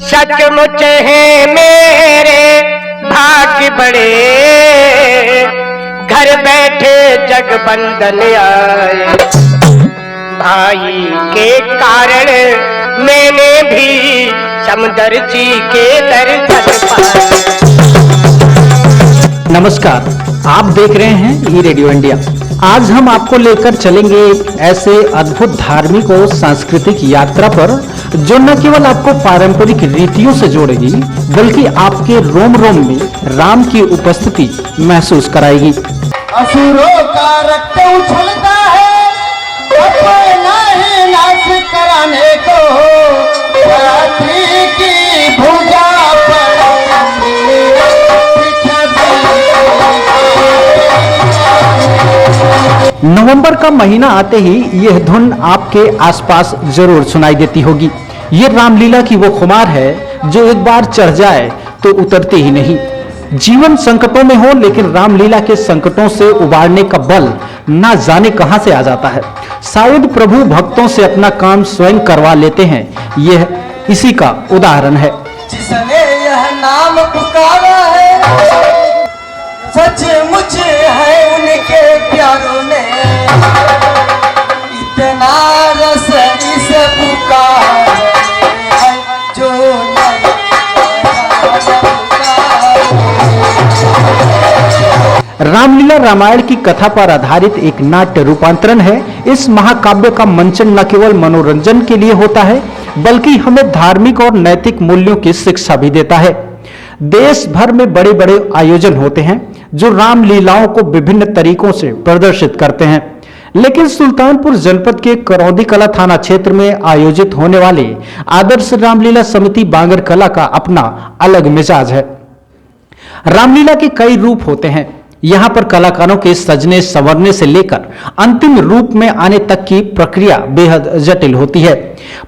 सचमुच है मेरे भाग्य बड़े, घर बैठे जगबंधन आए। भाई के कारण मैंने भी समंदर जी के दर्शन पाए। नमस्कार, आप देख रहे हैं ई रेडियो इंडिया। आज हम आपको लेकर चलेंगे एक ऐसे अद्भुत धार्मिक और सांस्कृतिक यात्रा पर जो न केवल आपको पारंपरिक रीतियों से जोड़ेगी बल्कि आपके रोम रोम में राम की उपस्थिति महसूस कराएगी। असुरों का रक्त उछलता है अपना ही नाश कराने को, पृथ्वी की भुजा पर नवंबर का महीना आते ही यह धुन आपके आसपास जरूर सुनाई देती होगी। ये रामलीला की वो खुमार है जो एक बार चढ़ जाए तो उतरती ही नहीं। जीवन संकटों में हो लेकिन रामलीला के संकटों से उबारने का बल ना जाने कहां से आ जाता है। शायद प्रभु भक्तों से अपना काम स्वयं करवा लेते हैं। यह इसी का उदाहरण है। जिसने यह नाम पुकारा है सचमुच है उनके प्यारों में, इतना रस इस पुकार है जो रामलीला रामायण की कथा पर आधारित एक नाट्य रूपांतरण है। इस महाकाव्य का मंचन न केवल मनोरंजन के लिए होता है बल्कि हमें धार्मिक और नैतिक मूल्यों की शिक्षा भी देता है। देश भर में बड़े बड़े आयोजन होते हैं जो रामलीलाओं को विभिन्न तरीकों से प्रदर्शित करते हैं, लेकिन सुल्तानपुर जनपद के करौंदी कला थाना क्षेत्र में आयोजित होने वाले आदर्श रामलीला समिति बांगर कला का अपना अलग मिजाज है। रामलीला के कई रूप होते हैं। यहाँ पर कलाकारों के सजने संवरने से लेकर अंतिम रूप में आने तक की प्रक्रिया बेहद जटिल होती है।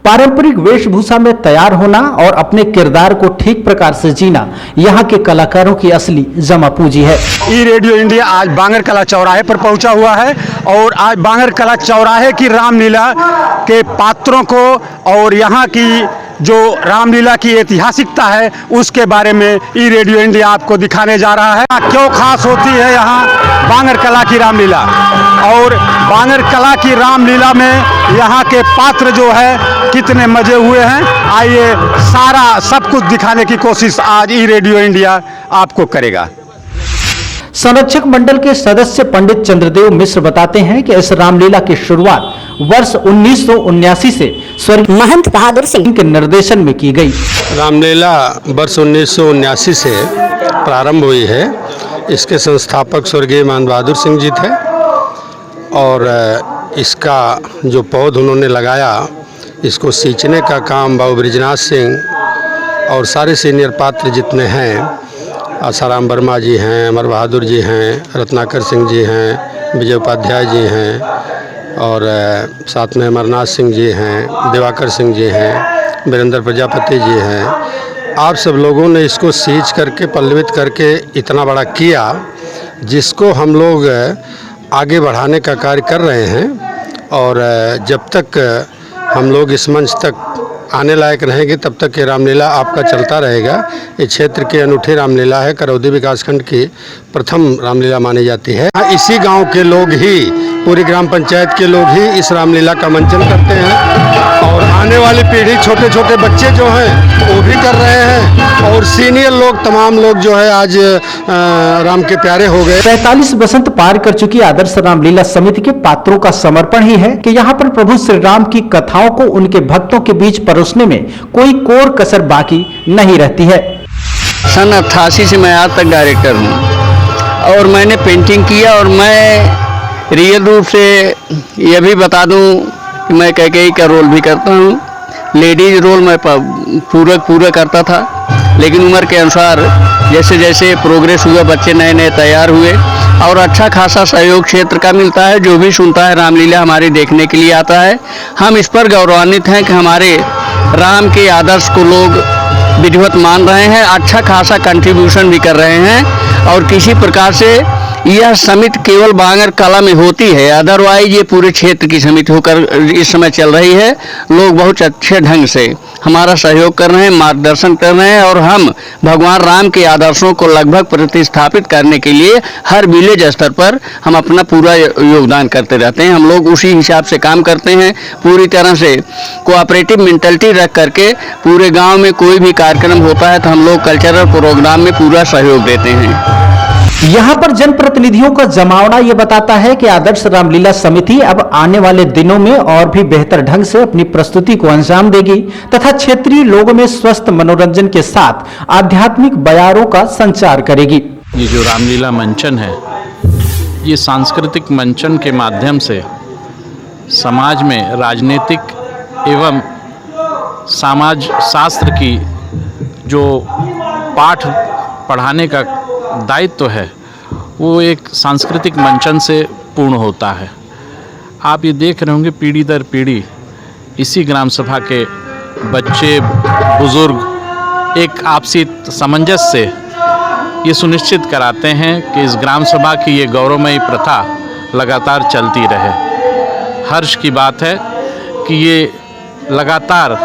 पारंपरिक वेशभूषा में तैयार होना और अपने किरदार को ठीक प्रकार से जीना यहाँ के कलाकारों की असली जमा पूंजी है। ई रेडियो इंडिया आज बांगर कला चौराहे पर पहुंचा हुआ है और आज बांगर कला चौराहे की रामलीला के पात्रों को और यहाँ की जो रामलीला की ऐतिहासिकता है उसके बारे में ई रेडियो इंडिया आपको दिखाने जा रहा है। क्यों खास होती है यहाँ बांगर कला की रामलीला, और बांगर कला की रामलीला में यहाँ के पात्र जो है कितने मजे हुए हैं, आइए सारा सब कुछ दिखाने की कोशिश आज ई रेडियो इंडिया आपको करेगा। संरक्षक मंडल के सदस्य पंडित चंद्रदेव मिश्र बताते हैं कि इस रामलीला की शुरुआत वर्ष 1979 से स्वर्गीय महंत बहादुर सिंह के निर्देशन में की गई। रामलीला वर्ष 1979 से प्रारंभ हुई है। इसके संस्थापक स्वर्गीय महंत बहादुर सिंह जी थे और इसका जो पौध उन्होंने लगाया, इसको सींचने का काम बाबू ब्रिजनाथ सिंह और सारे सीनियर पात्र जितने हैं, आसाराम वर्मा जी हैं, अमर बहादुर जी हैं, रत्नाकर सिंह जी हैं, विजय उपाध्याय जी हैं और साथ में अमरनाथ सिंह जी हैं, दिवाकर सिंह जी हैं, वीरेंद्र प्रजापति जी हैं। आप सब लोगों ने इसको सींच करके पल्लवित करके इतना बड़ा किया जिसको हम लोग आगे बढ़ाने का कार्य कर रहे हैं और जब तक हम लोग इस मंच तक आने लायक रहेंगे तब तक ये रामलीला आपका चलता रहेगा। ये क्षेत्र की अनूठी रामलीला है, करौदी विकासखंड की प्रथम रामलीला मानी जाती है। इसी गांव के लोग ही, पूरी ग्राम पंचायत के लोग ही इस रामलीला का मंचन करते हैं और आने वाली पीढ़ी, छोटे छोटे बच्चे जो हैं वो भी कर रहे हैं और सीनियर लोग, तमाम लोग जो है आज राम के प्यारे हो गए। 45 वसंत पार कर चुकी आदर्श रामलीला समिति के पात्रों का समर्पण ही है कि यहाँ पर प्रभु श्री राम की कथाओं को उनके भक्तों के बीच परोसने में कोई कोर कसर बाकी नहीं रहती है। सन 88 से मैं आज तक डायरेक्टर हूँ और मैंने पेंटिंग किया और मैं रियल रूप से यह भी बता दूं कि मैं कैकेयी का रोल भी करता हूं। लेडीज रोल मैं पूरा करता था, लेकिन उम्र के अनुसार जैसे जैसे प्रोग्रेस हुआ, बच्चे नए नए तैयार हुए और अच्छा खासा सहयोग क्षेत्र का मिलता है। जो भी सुनता है रामलीला हमारे देखने के लिए आता है। हम इस पर गौरवान्वित हैं कि हमारे राम के आदर्श को लोग विधिवत मान रहे हैं, अच्छा खासा कंट्रीब्यूशन भी कर रहे हैं और किसी प्रकार से यह समिति केवल बांगर कला में होती है, अदरवाइज ये पूरे क्षेत्र की समिति होकर इस समय चल रही है। लोग बहुत अच्छे ढंग से हमारा सहयोग कर रहे हैं, मार्गदर्शन कर रहे हैं और हम भगवान राम के आदर्शों को लगभग प्रतिस्थापित करने के लिए हर विलेज स्तर पर हम अपना पूरा योगदान करते रहते हैं। हम लोग उसी हिसाब से काम करते हैं, पूरी तरह से कोऑपरेटिव मेंटालिटी रख करके पूरे गांव में कोई भी कार्यक्रम होता है तो हम लोग कल्चरल प्रोग्राम में पूरा सहयोग देते हैं। यहाँ पर जनप्रतिनिधियों का जमावड़ा ये बताता है कि आदर्श रामलीला समिति अब आने वाले दिनों में और भी बेहतर ढंग से अपनी प्रस्तुति को अंजाम देगी तथा क्षेत्रीय लोगों में स्वस्थ मनोरंजन के साथ आध्यात्मिक बयारों का संचार करेगी। ये जो रामलीला मंचन है, ये सांस्कृतिक मंचन के माध्यम से समाज में राजनीतिक एवं समाज शास्त्र की जो पाठ पढ़ाने का दायित्व है वो एक सांस्कृतिक मंचन से पूर्ण होता है। आप ये देख रहे होंगे पीढ़ी दर पीढ़ी इसी ग्राम सभा के बच्चे बुजुर्ग एक आपसी सामंजस्य से ये सुनिश्चित कराते हैं कि इस ग्राम सभा की ये गौरवमयी प्रथा लगातार चलती रहे। हर्ष की बात है कि ये लगातार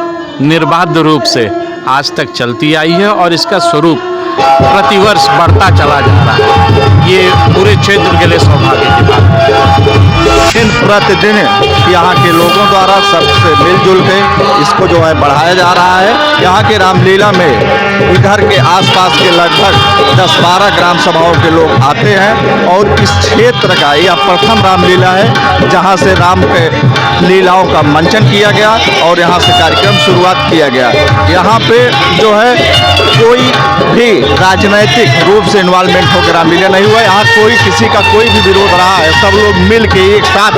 निर्बाध रूप से आज तक चलती आई है और इसका स्वरूप प्रतिवर्ष बढ़ता चला जा रहा है। ये पूरे क्षेत्र के लिए सौभाग्य की बात है। दिन प्रतिदिन यहाँ के लोगों द्वारा सबसे मिलजुल के इसको जो है बढ़ाया जा रहा है। यहाँ के रामलीला में इधर के आसपास के लगभग 10-12 ग्राम सभाओं के लोग आते हैं और इस क्षेत्र का यह प्रथम रामलीला है जहाँ से राम के लीलाओं का मंचन किया गया और यहाँ से कार्यक्रम शुरुआत किया गया। यहाँ पे जो है कोई भी राजनैतिक रूप से इन्वॉल्वमेंट होकर रामलीला नहीं हुआ। यहाँ कोई किसी का कोई भी विरोध रहा है, सब लोग मिल के एक साथ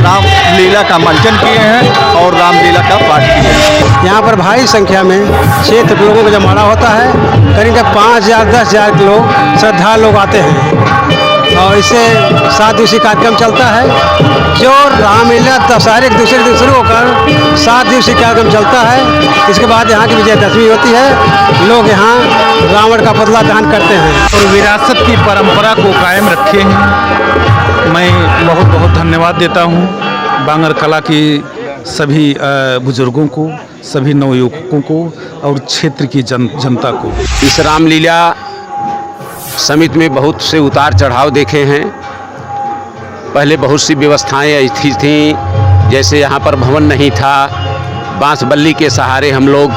रामलीला का मंचन किए हैं और रामलीला का पाठ किए हैं। यहाँ पर भारी संख्या में क्षेत्र के लोगों का जमावड़ा होता है। करीब 5,000-10,000 लोग श्रद्धालु लोग आते हैं और इससे 7 दिवसीय कार्यक्रम चलता है। जो रामलीला दशहरे के दूसरे दिन शुरू होकर 7 दिवसीय कार्यक्रम चलता है। इसके बाद यहाँ की विजयदशमी होती है। लोग यहाँ रावण का पुतला दहन करते हैं और विरासत की परंपरा को कायम रखे हैं। मैं बहुत बहुत धन्यवाद देता हूँ बांगर कला की सभी बुजुर्गों को, सभी नवयुवकों को और क्षेत्र की जनता को। इस रामलीला समिति में बहुत से उतार चढ़ाव देखे हैं। पहले बहुत सी व्यवस्थाएं ऐसी थीं, जैसे यहाँ पर भवन नहीं था, बांस बल्ली के सहारे हम लोग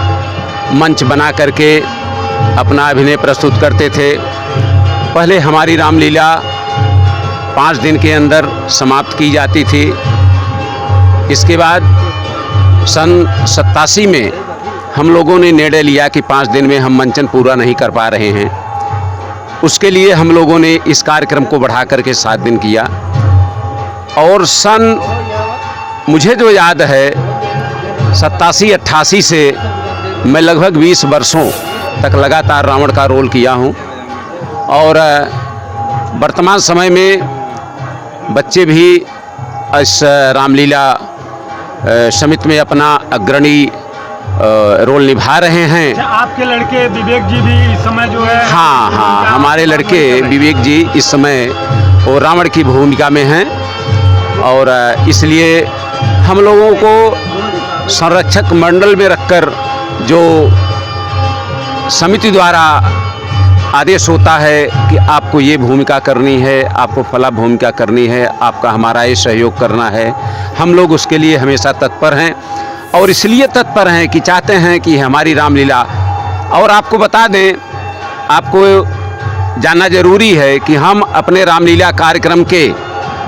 मंच बना करके अपना अभिनय प्रस्तुत करते थे। पहले हमारी रामलीला 5 दिन के अंदर समाप्त की जाती थी। इसके बाद सन 87 में हम लोगों ने निर्णय लिया कि 5 दिन में हम मंचन पूरा नहीं कर पा रहे हैं। उसके लिए हम लोगों ने इस कार्यक्रम को बढ़ा करके 7 दिन किया और मुझे जो याद है 87-88 से मैं लगभग 20 वर्षों तक लगातार रावण का रोल किया हूँ और वर्तमान समय में बच्चे भी इस रामलीला समिति में अपना अग्रणी रोल निभा रहे हैं। आपके लड़के विवेक जी भी इस समय जो है हाँ, हमारे लड़के विवेक जी इस समय वो रावण की भूमिका में हैं और इसलिए हम लोगों को संरक्षक मंडल में रखकर जो समिति द्वारा आदेश होता है कि आपको ये भूमिका करनी है, आपको फला भूमिका करनी है, आपका हमारा ये सहयोग करना है, हम लोग उसके लिए हमेशा तत्पर हैं और इसलिए तत्पर हैं कि चाहते हैं कि हमारी रामलीला। और आपको बता दें, आपको जानना जरूरी है कि हम अपने रामलीला कार्यक्रम के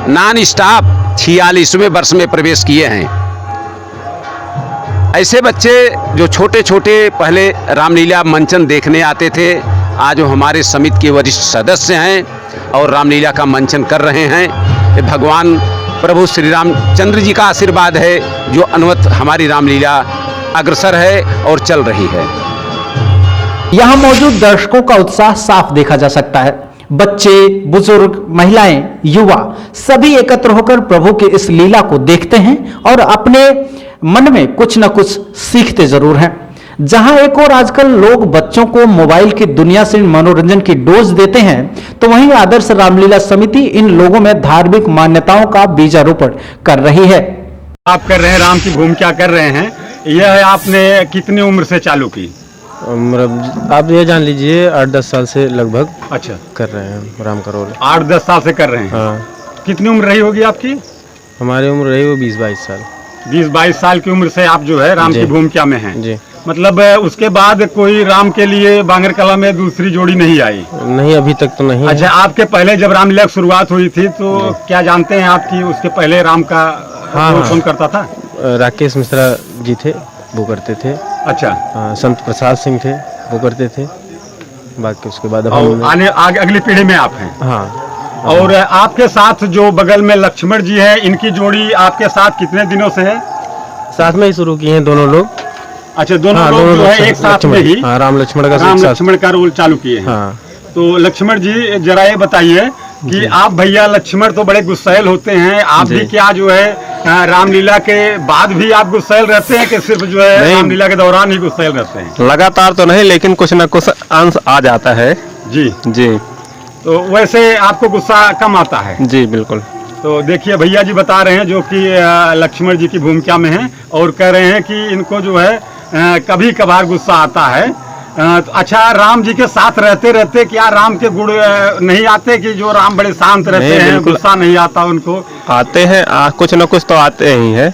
नॉन स्टॉप 46वें वर्ष में प्रवेश किए हैं। ऐसे बच्चे जो छोटे छोटे पहले रामलीला मंचन देखने आते थे, आज वो हमारे समिति के वरिष्ठ सदस्य हैं और रामलीला का मंचन कर रहे हैं। ये भगवान प्रभु श्री रामचंद्र जी का आशीर्वाद है जो अनुवत हमारी रामलीला अग्रसर है और चल रही है। यहाँ मौजूद दर्शकों का उत्साह साफ देखा जा सकता है। बच्चे, बुजुर्ग, महिलाएं, युवा सभी एकत्र होकर प्रभु के इस लीला को देखते हैं और अपने मन में कुछ न कुछ सीखते जरूर हैं। जहां एक और आजकल लोग बच्चों को मोबाइल की दुनिया से मनोरंजन की डोज देते हैं, तो वहीं आदर्श रामलीला समिति इन लोगों में धार्मिक मान्यताओं का बीजारोपण कर रही है। आप कर रहे हैं, राम की भूमिका कर रहे हैं, यह आपने कितनी उम्र से चालू की? आप ये जान लीजिए 8-10 साल से लगभग अच्छा कर रहे हैं राम का रोल। 8-10 साल से कर रहे हैं। हाँ। कितनी उम्र रही होगी आपकी? हमारी उम्र रही वो 20-22 साल। 20-22 साल की उम्र से आप जो है राम की भूमिका में हैं। जी। मतलब उसके बाद कोई राम के लिए बांगर कला में दूसरी जोड़ी नहीं आई? नहीं, अभी तक तो नहीं। अच्छा, आपके पहले जब रामलीला की शुरुआत हुई थी तो क्या जानते हैं आप कि उसके पहले राम का रोल कौन करता था? राकेश मिश्रा जी थे, वो करते थे। अच्छा। संत प्रसाद सिंह थे, वो करते थे। बाकी उसके बाद अगली पीढ़ी में आप हैं। हाँ। और आपके साथ जो बगल में लक्ष्मण जी है, इनकी जोड़ी आपके साथ कितने दिनों से है? साथ में ही शुरू किए हैं दोनों लोग। अच्छा, दोनों लोग जो है एक साथ में ही राम लक्ष्मण का रोल चालू किए हैं। हाँ। तो लक्ष्मण जी जरा ये बताइए कि आप भैया लक्ष्मण तो बड़े गुस्सैल होते हैं, आप भी क्या जो है रामलीला के बाद भी आप गुस्सैल रहते हैं कि सिर्फ जो है रामलीला के दौरान ही गुस्सैल रहते हैं? लगातार तो नहीं, लेकिन कुछ न कुछ अंश आ जाता है। जी जी। तो वैसे आपको गुस्सा कम आता है? जी बिल्कुल। तो देखिए भैया जी बता रहे हैं जो कि लक्ष्मण जी की भूमिका में हैं और कह रहे हैं कि इनको जो है कभी कभार गुस्सा आता है। अच्छा, राम जी के साथ रहते रहते क्या राम के गुण नहीं आते कि जो राम बड़े शांत रहते हैं, गुस्सा नहीं आता उनको? आते हैं, कुछ न कुछ तो आते ही है,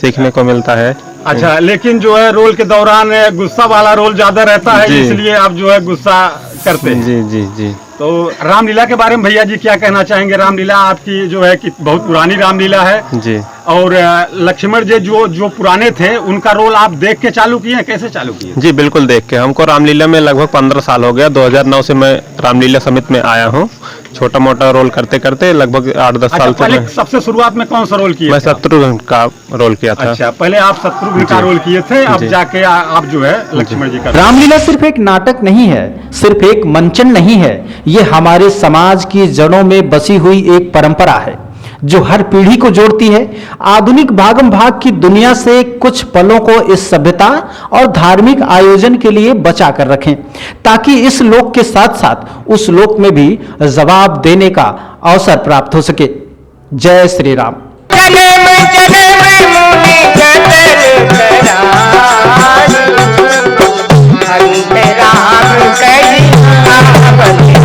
सीखने को मिलता है। अच्छा, लेकिन जो है रोल के दौरान गुस्सा वाला रोल ज्यादा रहता है, इसलिए आप जो है गुस्सा करते हैं। जी जी जी। तो रामलीला के बारे में भैया जी क्या कहना चाहेंगे? रामलीला आपकी जो है कि बहुत पुरानी रामलीला है जी। और लक्ष्मण जी जो पुराने थे उनका रोल आप देख के चालू किए हैं, कैसे चालू किए? जी बिल्कुल देख के। हमको रामलीला में लगभग 15 साल हो गया। 2009 से मैं रामलीला समिति में आया हूँ। छोटा मोटा रोल करते करते लगभग 8-10 साल पहले सबसे शुरुआत में कौन सा रोल किया? मैं शत्रुघ्न का रोल किया था। अच्छा, पहले आप शत्रुघ्न का रोल किए थे, अब जाके आप जो है लक्ष्मण जी का। रामलीला सिर्फ एक नाटक नहीं है, सिर्फ एक मंचन नहीं है, ये हमारे समाज की जड़ों में बसी हुई एक परंपरा है जो हर पीढ़ी को जोड़ती है। आधुनिक भागम भाग की दुनिया से कुछ पलों को इस सभ्यता और धार्मिक आयोजन के लिए बचा कर रखें, ताकि इस लोक के साथ साथ उस लोक में भी जवाब देने का अवसर प्राप्त हो सके। जय श्री राम। राम